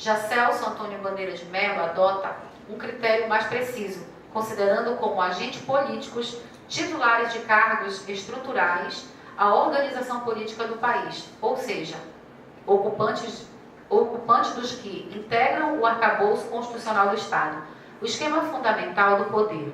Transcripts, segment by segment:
Já Celso Antônio Bandeira de Mello adota um critério mais preciso, considerando como agentes políticos titulares de cargos estruturais a organização política do país, ou seja, ocupantes dos que integram o arcabouço constitucional do Estado, o esquema fundamental do poder.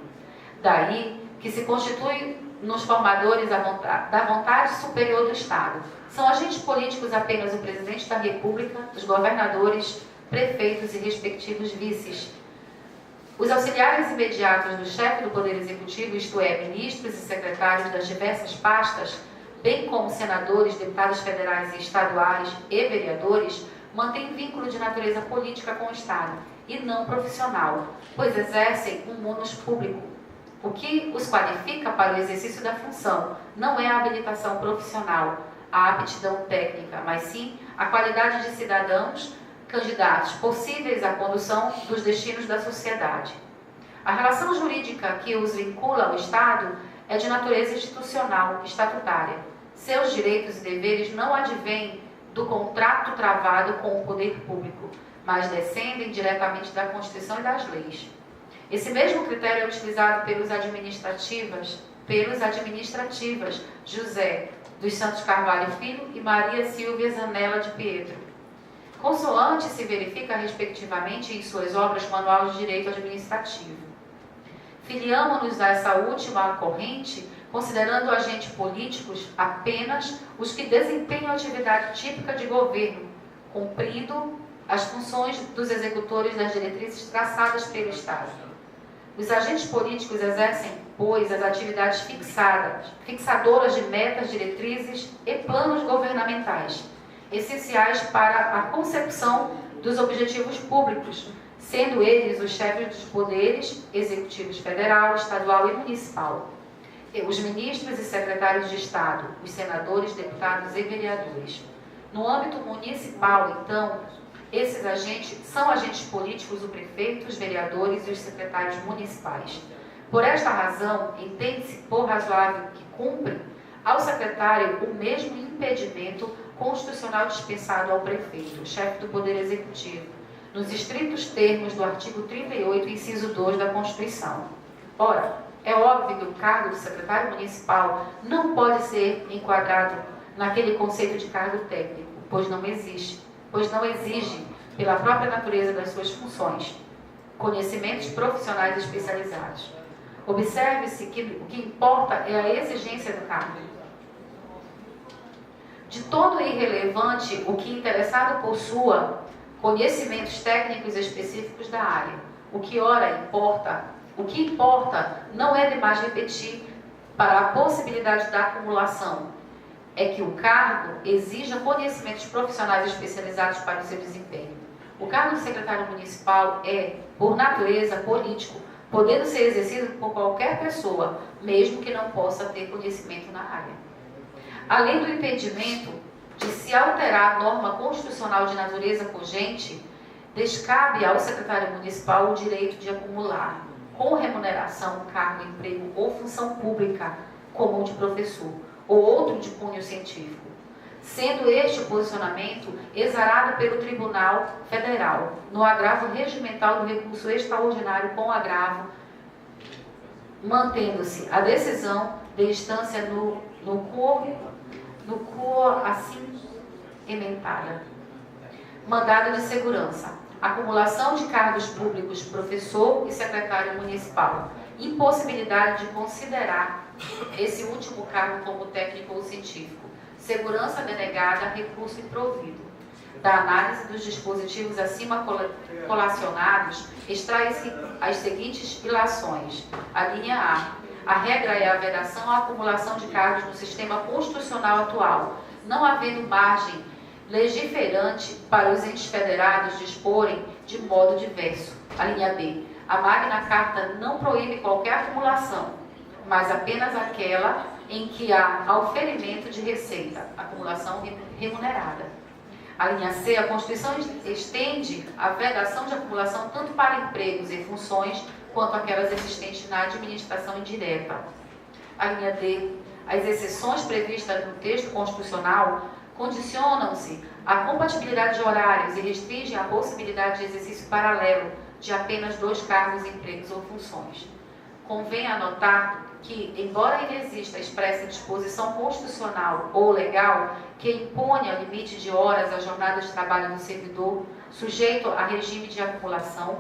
Daí que se constitui nos formadores da vontade superior do Estado. São agentes políticos apenas o presidente da República, os governadores, prefeitos e respectivos vices. Os auxiliares imediatos do chefe do Poder Executivo, isto é, ministros e secretários das diversas pastas, bem como senadores, deputados federais e estaduais e vereadores, mantêm vínculo de natureza política com o Estado e não profissional, pois exercem um munus público. O que os qualifica para o exercício da função não é a habilitação profissional, a aptidão técnica, mas sim a qualidade de cidadãos candidatos possíveis à condução dos destinos da sociedade. A relação jurídica que os vincula ao Estado é de natureza institucional, estatutária. Seus direitos e deveres não advêm do contrato travado com o poder público, mas descendem diretamente da Constituição e das leis. Esse mesmo critério é utilizado pelos administrativas José dos Santos Carvalho Filho e Maria Silvia Zanella de Pietro. Consoante se verifica respectivamente em suas obras Manual de Direito Administrativo. Filiamo-nos a essa última corrente, considerando agentes políticos apenas os que desempenham atividade típica de governo, cumprindo as funções dos executores das diretrizes traçadas pelo Estado. Os agentes políticos exercem, pois, as atividades fixadoras de metas, diretrizes e planos governamentais, essenciais para a concepção dos objetivos públicos, sendo eles os chefes dos poderes executivos federal, estadual e municipal, os ministros e secretários de Estado, os senadores, deputados e vereadores. No âmbito municipal, então, esses agentes são agentes políticos, o prefeito, os vereadores e os secretários municipais. Por esta razão, entende-se por razoável que cumpre ao secretário o mesmo impedimento constitucional dispensado ao prefeito, chefe do Poder Executivo, nos estritos termos do artigo 38, inciso 2 da Constituição. Ora, é óbvio que o cargo de secretário municipal não pode ser enquadrado naquele conceito de cargo técnico, pois não exige, pela própria natureza das suas funções, conhecimentos profissionais especializados. Observe-se que o que importa é a exigência do cargo. De todo irrelevante o que interessado possua conhecimentos técnicos específicos da área. O que importa não é demais repetir para a possibilidade da acumulação, é que o cargo exija conhecimentos profissionais especializados para o seu desempenho. O cargo de secretário municipal é, por natureza, político, podendo ser exercido por qualquer pessoa, mesmo que não possa ter conhecimento na área. Além do impedimento de se alterar a norma constitucional de natureza cogente, descabe ao secretário municipal o direito de acumular, com remuneração, cargo, emprego ou função pública, como o de professor, ou outro de cunho científico, sendo este o posicionamento exarado pelo Tribunal Federal, no agravo regimental do recurso extraordinário com agravo, mantendo-se a decisão de instância no cor assim emendada. Mandado de segurança. Acumulação de cargos públicos, professor e secretário municipal. Impossibilidade de considerar esse último cargo como técnico ou científico. Segurança denegada, recurso improvido. Da análise dos dispositivos acima colacionados, extrai-se as seguintes ilações. A linha A. A regra é a vedação à acumulação de cargos no sistema constitucional atual, não havendo margem legiferante para os entes federados disporem de modo diverso. A linha B. A Magna Carta não proíbe qualquer acumulação, mas apenas aquela em que há auferimento de receita, acumulação remunerada. A linha C. A Constituição estende a vedação de acumulação tanto para empregos e funções quanto aquelas existentes na administração indireta. A linha D. As exceções previstas no texto constitucional condicionam-se à compatibilidade de horários e restringem a possibilidade de exercício paralelo de apenas 2 cargos, empregos ou funções. Convém anotar que, embora ainda exista expressa disposição constitucional ou legal que imponha limite de horas à jornada de trabalho do servidor, sujeito a regime de acumulação,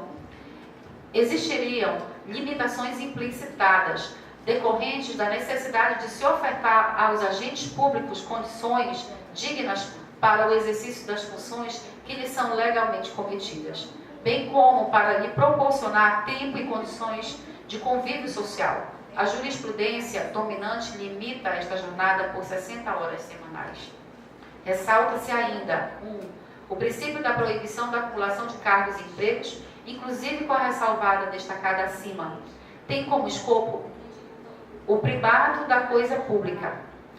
existiriam limitações implicitadas, decorrentes da necessidade de se ofertar aos agentes públicos condições dignas para o exercício das funções que lhes são legalmente cometidas, bem como para lhe proporcionar tempo e condições de convívio social. A jurisprudência dominante limita esta jornada por 60 horas semanais. Ressalta-se ainda o princípio da proibição da acumulação de cargos e empregos, inclusive com a ressalvada destacada acima, tem como escopo o privado da coisa pública.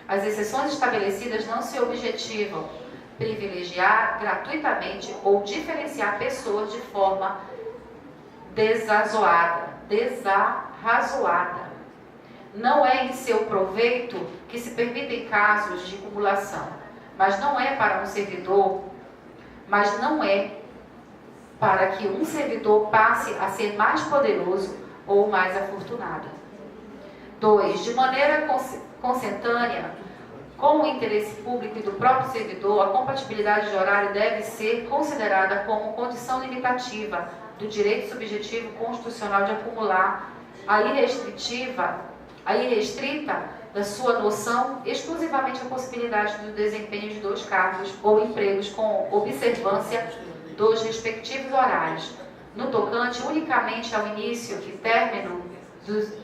As exceções estabelecidas não se objetivam privilegiar gratuitamente ou diferenciar pessoas de forma desarrazoada. Não é em seu proveito que se permitem casos de acumulação, mas não é para que um servidor passe a ser mais poderoso ou mais afortunado. 2. De maneira consentânea com o interesse público e do próprio servidor, a compatibilidade de horário deve ser considerada como condição limitativa do direito subjetivo constitucional de acumular a irrestrita da sua noção exclusivamente a possibilidade do desempenho de 2 cargos ou empregos com observância dos respectivos horários, no tocante unicamente ao início e término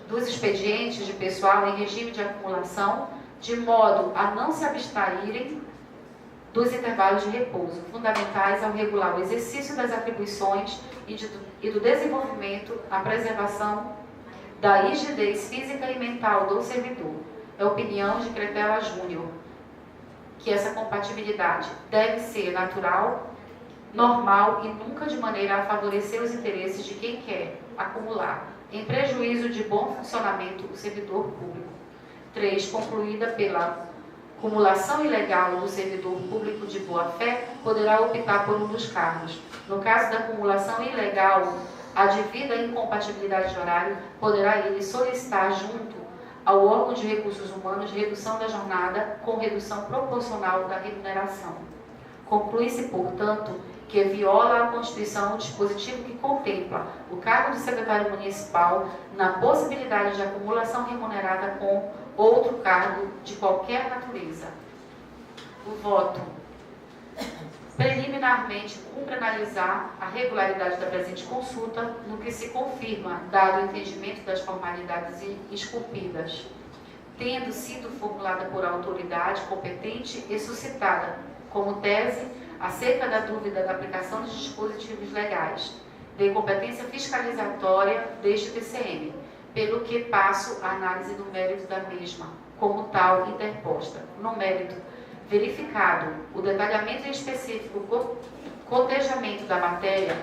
dos expedientes de pessoal em regime de acumulação, de modo a não se abstraírem dos intervalos de repouso, fundamentais ao regular o exercício das atribuições e do desenvolvimento, a preservação da rigidez física e mental do servidor. É opinião de Crepella Júnior que essa compatibilidade deve ser natural, normal e nunca de maneira a favorecer os interesses de quem quer acumular, em prejuízo de bom funcionamento do servidor público. 3. Concluída pela acumulação ilegal do servidor público de boa-fé, poderá optar por um dos cargos. No caso da acumulação ilegal, a devida incompatibilidade de horário, poderá ele solicitar junto ao órgão de recursos humanos redução da jornada com redução proporcional da remuneração. Conclui-se, portanto, que viola a Constituição o dispositivo que contempla o cargo de secretário municipal na possibilidade de acumulação remunerada com outro cargo de qualquer natureza. O voto. Preliminarmente, cumpre analisar a regularidade da presente consulta, no que se confirma, dado o entendimento das formalidades esculpidas, tendo sido formulada por autoridade competente e suscitada como tese acerca da dúvida da aplicação dos dispositivos legais de competência fiscalizatória deste TCM, pelo que passo a análise do mérito da mesma, como tal interposta. No mérito verificado o detalhamento específico cotejamento da matéria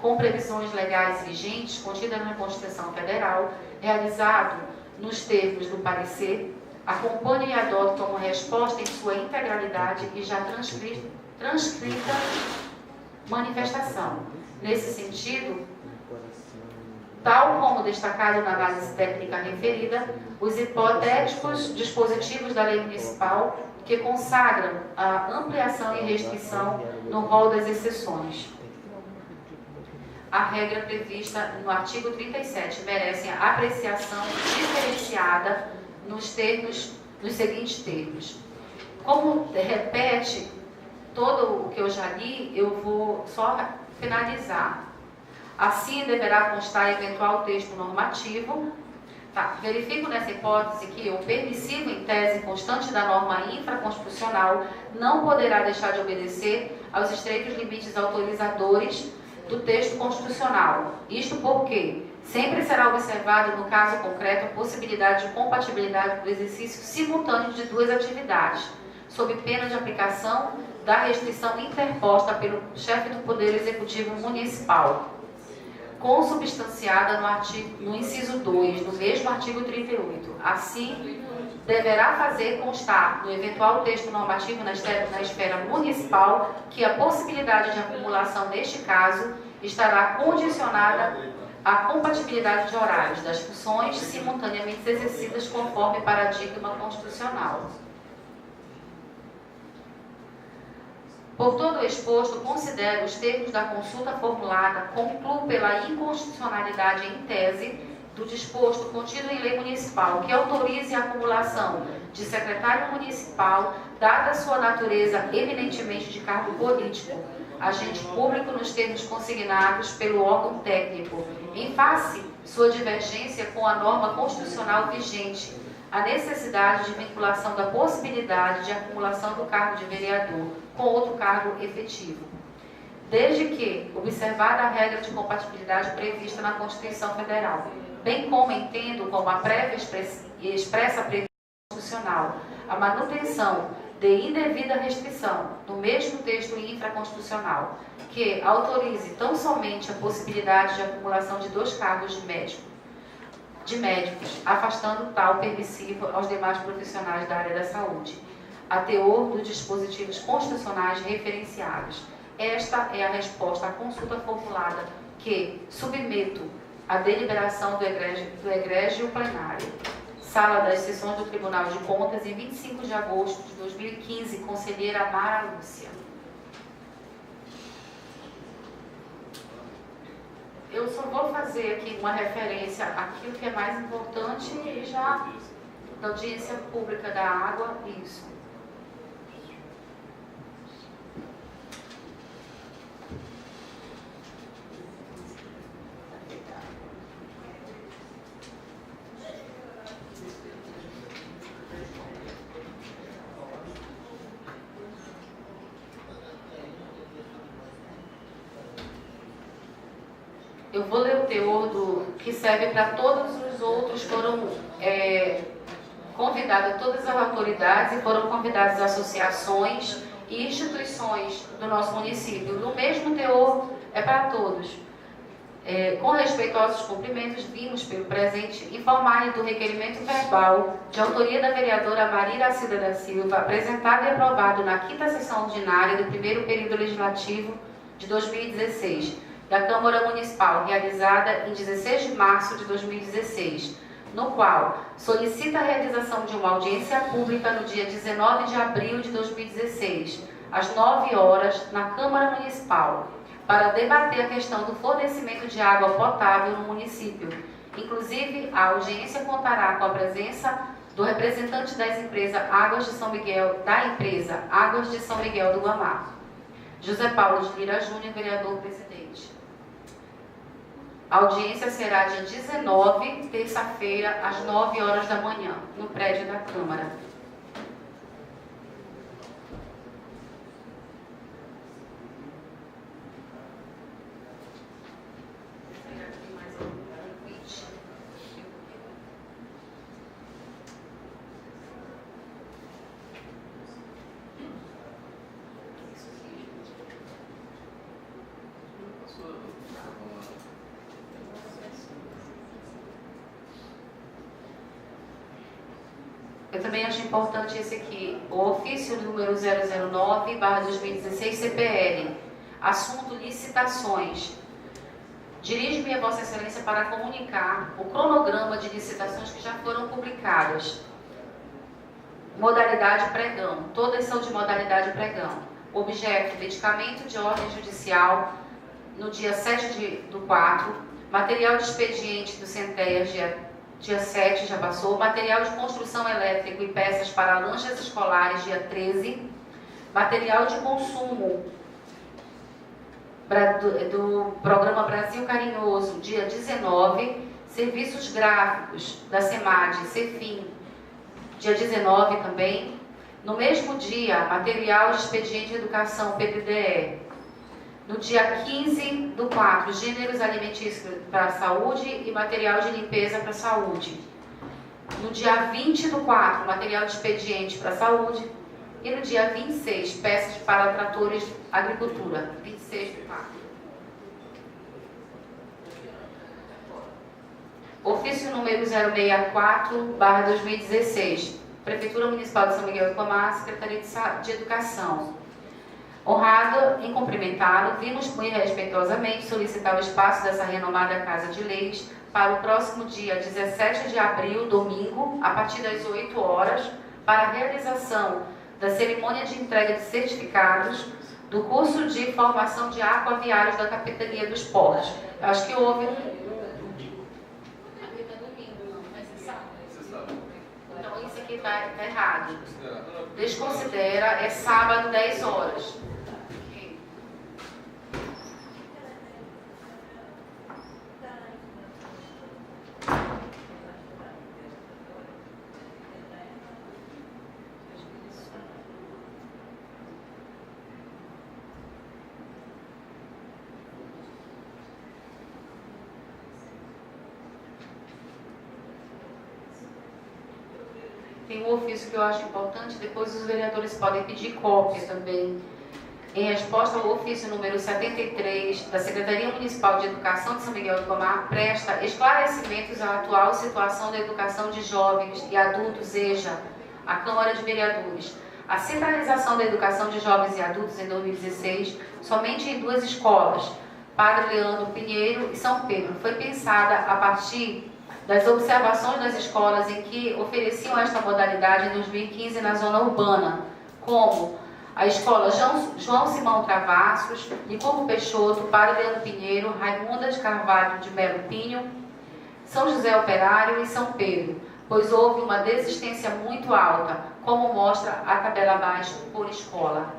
com previsões legais vigentes contidas na Constituição Federal, realizado nos termos do parecer, acompanha e adota como resposta em sua integralidade e já transcrita manifestação. Nesse sentido, tal como destacado na análise técnica referida, os hipotéticos dispositivos da lei municipal que consagram a ampliação e restrição no rol das exceções. A regra prevista no artigo 37 merecem a apreciação diferenciada nos seguintes termos. Como repete todo o que eu já li, eu vou só finalizar. Assim, deverá constar eventual texto normativo. Verifico nessa hipótese que o permissivo em tese constante da norma infraconstitucional não poderá deixar de obedecer aos estreitos limites autorizadores do texto constitucional. Isto porque sempre será observado, no caso concreto, a possibilidade de compatibilidade do exercício simultâneo de 2 atividades, sob pena de aplicação da restrição interposta pelo chefe do Poder Executivo Municipal. consubstanciada no inciso 2, do mesmo artigo 38. Assim, deverá fazer constar no eventual texto normativo na esfera municipal que a possibilidade de acumulação neste caso estará condicionada à compatibilidade de horários das funções simultaneamente exercidas conforme paradigma constitucional. Por todo o exposto, considero os termos da consulta formulada, concluo pela inconstitucionalidade em tese do disposto contido em lei municipal que autorize a acumulação de secretário municipal, dada sua natureza eminentemente de cargo político, agente público nos termos consignados pelo órgão técnico, em face sua divergência com a norma constitucional vigente, a necessidade de vinculação da possibilidade de acumulação do cargo de vereador com outro cargo efetivo, desde que observada a regra de compatibilidade prevista na Constituição Federal, bem como entendo como a prévia e expressa previsão constitucional a manutenção de indevida restrição no mesmo texto infraconstitucional, que autorize tão somente a possibilidade de acumulação de 2 cargos de médicos, afastando tal permissivo aos demais profissionais da área da saúde, a teor dos dispositivos constitucionais referenciados. Esta é a resposta à consulta formulada que submeto à deliberação do egrégio plenário. Sala das Sessões do Tribunal de Contas, em 25 de agosto de 2015, conselheira Mara Lúcia. Eu só vou fazer aqui uma referência àquilo que é mais importante e já da audiência pública da água, isso. Eu vou ler o teor que serve para todos os outros, foram convidadas todas as autoridades e foram convidadas associações e instituições do nosso município. No mesmo teor é para todos. Com respeitosos cumprimentos, vimos pelo presente informar do requerimento verbal de autoria da vereadora Maria Iracilda da Silva, apresentado e aprovado na 5ª sessão ordinária do 1º período legislativo de 2016, da Câmara Municipal, realizada em 16 de março de 2016, no qual solicita a realização de uma audiência pública no dia 19 de abril de 2016, às 9 horas, na Câmara Municipal, para debater a questão do fornecimento de água potável no município. Inclusive, a audiência contará com a presença do representante das empresas Águas de São Miguel, do Guamá, José Paulo de Lira Júnior, vereador presidente. A audiência será dia 19, terça-feira, às 9 horas da manhã, no prédio da Câmara. Eu também acho importante esse aqui, o ofício número 009/2016 CPL, assunto licitações. Dirijo-me a Vossa Excelência para comunicar o cronograma de licitações que já foram publicadas. Modalidade pregão, todas são de modalidade pregão. Objeto, medicamento de ordem judicial, no dia 7/4, material de expediente do Centéias, dia 7 já passou, material de construção elétrica e peças para lanchas escolares, dia 13, material de consumo do programa Brasil Carinhoso, dia 19, serviços gráficos da SEMAD, CEFIM, dia 19 também. No mesmo dia, material de expediente de educação, PPDE. No dia 15/4, gêneros alimentícios para a saúde e material de limpeza para a saúde. No dia 20/4, material de expediente para a saúde. E no dia 26, peças para tratores agricultura. 26/4. Ofício número 064/2016, Prefeitura Municipal de São Miguel do Palmar, Secretaria de Educação. Honrado em cumprimentá-lo, vimos muito respeitosamente solicitar o espaço dessa renomada Casa de Leis para o próximo dia 17 de abril, domingo, a partir das 8 horas, para a realização da cerimônia de entrega de certificados do curso de formação de aquaviários da Capitania dos Portos. Eu acho que houve um... Então, isso aqui está errado. Desconsidera, é sábado, 10 horas. Tem um ofício que eu acho importante, depois os vereadores podem pedir cópia também. Em resposta ao ofício número 73 da Secretaria Municipal de Educação de São Miguel do Palmar, presta esclarecimentos à atual situação da educação de jovens e adultos, EJA, a Câmara de Vereadores. A centralização da educação de jovens e adultos em 2016, somente em 2 escolas, Padre Leandro Pinheiro e São Pedro, foi pensada a partir das observações das escolas em que ofereciam esta modalidade em 2015 na zona urbana, como a escola João Simão Travassos, Nicolo Peixoto, Padre Leandro Pinheiro, Raimunda de Carvalho de Melo Pinho, São José Operário e São Pedro, pois houve uma desistência muito alta, como mostra a tabela abaixo por escola.